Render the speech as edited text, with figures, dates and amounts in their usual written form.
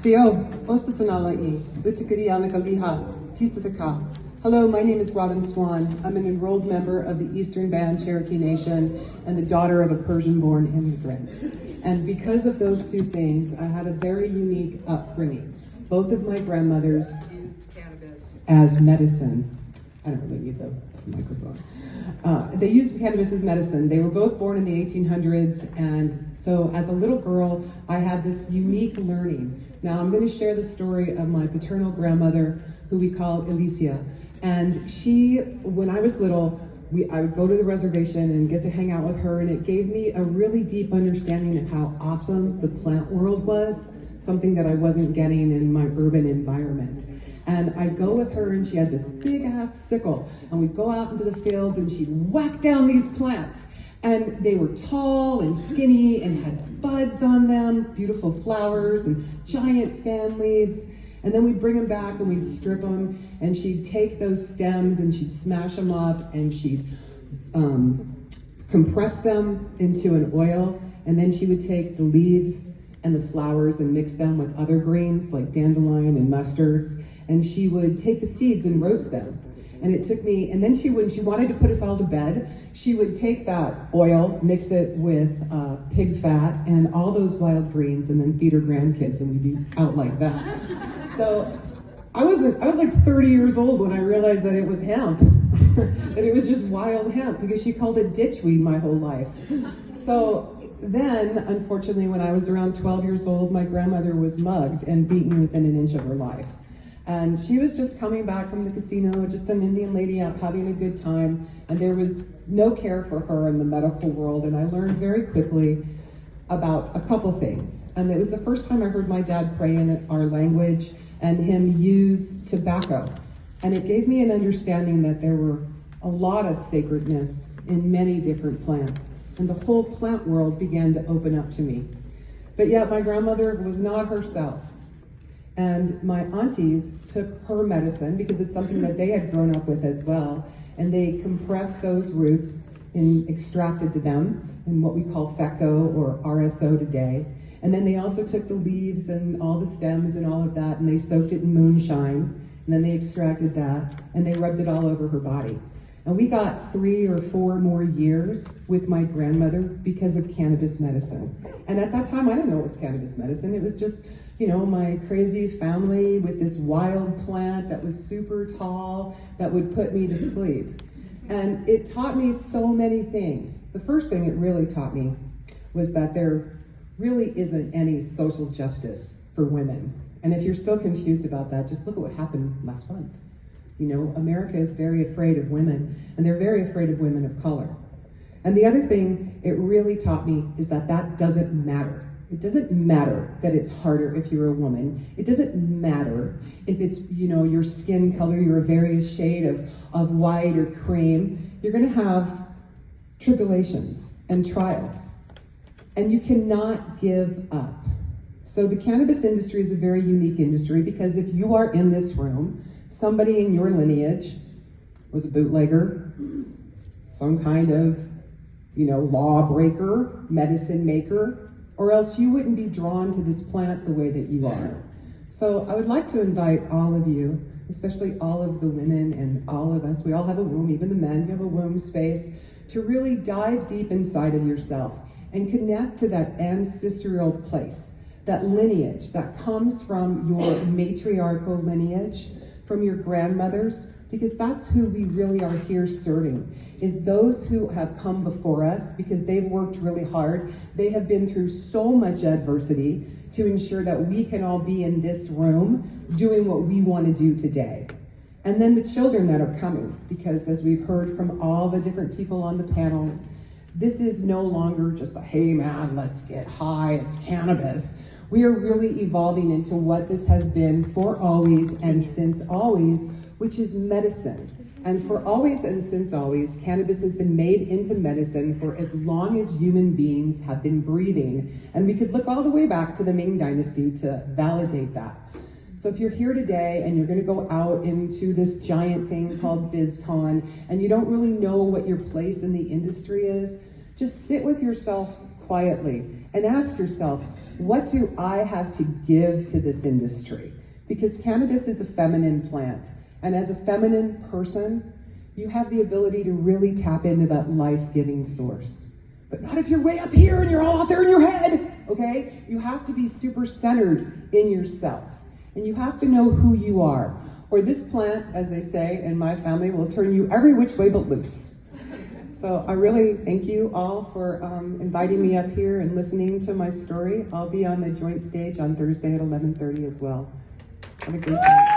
Sio, Ostasanalai, Utakari Anakaliha, Tistataka. Hello, my name is Robin Swan. I'm an enrolled member of the Eastern Band Cherokee Nation and the daughter of a Persian-born immigrant. And because of those two things, I had a very unique upbringing. Both of my grandmothers used cannabis as medicine. I don't really need the microphone. They used cannabis as medicine. They were both born in the 1800s, and so as a little girl, I had this unique learning. Now I'm going to share the story of my paternal grandmother, who we call Alicia. And she, when I was little, I would go to the reservation and get to hang out with her, and it gave me a really deep understanding of how awesome the plant world was, something that I wasn't getting in my urban environment. And I'd go with her, and she had this big ass sickle, and we'd go out into the field and she'd whack down these plants. And they were tall and skinny and had buds on them, beautiful flowers and giant fan leaves. And then we'd bring them back and we'd strip them, and she'd take those stems and she'd smash them up, and she'd compress them into an oil, and then she would take the leaves and the flowers and mix them with other greens like dandelion and mustards, and she would take the seeds and roast them. And it took me, and then when she wanted to put us all to bed, she would take that oil, mix it with pig fat and all those wild greens, and then feed her grandkids, and we'd be out like that. So I was like 30 years old when I realized that it was hemp, that it was just wild hemp, because she called it ditchweed my whole life. So then, unfortunately, when I was around 12 years old, my grandmother was mugged and beaten within an inch of her life. And she was just coming back from the casino, just an Indian lady out having a good time, and there was no care for her in the medical world. And I learned very quickly about a couple things. And it was the first time I heard my dad pray in our language and him use tobacco. And it gave me an understanding that there were a lot of sacredness in many different plants. And the whole plant world began to open up to me. But yet my grandmother was not herself. And my aunties took her medicine, because it's something that they had grown up with as well, and they compressed those roots and extracted to them in what we call FECO or RSO today. And then they also took the leaves and all the stems and all of that, and they soaked it in moonshine, and then they extracted that, and they rubbed it all over her body. And we got 3 or 4 more years with my grandmother because of cannabis medicine. And at that time, I didn't know it was cannabis medicine. It was just, you know, my crazy family with this wild plant that was super tall that would put me to sleep. And it taught me so many things. The first thing it really taught me was that there really isn't any social justice for women. And if you're still confused about that, just look at what happened last month. You know, America is very afraid of women, and they're very afraid of women of color. And the other thing it really taught me is that that doesn't matter. It doesn't matter that it's harder if you're a woman. It doesn't matter if it's, you know, your skin color, you're a various shade of white or cream. You're gonna have tribulations and trials, and you cannot give up. So the cannabis industry is a very unique industry, because if you are in this room, somebody in your lineage was a bootlegger, some kind of, you know, lawbreaker, medicine maker, or else you wouldn't be drawn to this plant the way that you are. So I would like to invite all of you, especially all of the women and all of us, we all have a womb, even the men have a womb space, to really dive deep inside of yourself and connect to that ancestral place, that lineage that comes from your matriarchal lineage, from your grandmothers, because that's who we really are here serving, is those who have come before us, because they've worked really hard. They have been through so much adversity to ensure that we can all be in this room doing what we want to do today. And then the children that are coming, because as we've heard from all the different people on the panels, this is no longer just a, hey man, let's get high, it's cannabis. We are really evolving into what this has been for always and since always, which is medicine. And for always and since always, cannabis has been made into medicine for as long as human beings have been breathing. And we could look all the way back to the Ming Dynasty to validate that. So if you're here today and you're gonna go out into this giant thing called BizCon, and you don't really know what your place in the industry is, just sit with yourself quietly and ask yourself, what do I have to give to this industry? Because cannabis is a feminine plant. And as a feminine person, you have the ability to really tap into that life-giving source. But not if you're way up here and you're all out there in your head, okay? You have to be super centered in yourself. And you have to know who you are. Or this plant, as they say in my family, will turn you every which way but loose. So I really thank you all for inviting me up here and listening to my story. I'll be on the joint stage on Thursday at 11:30 as well. Have a great day.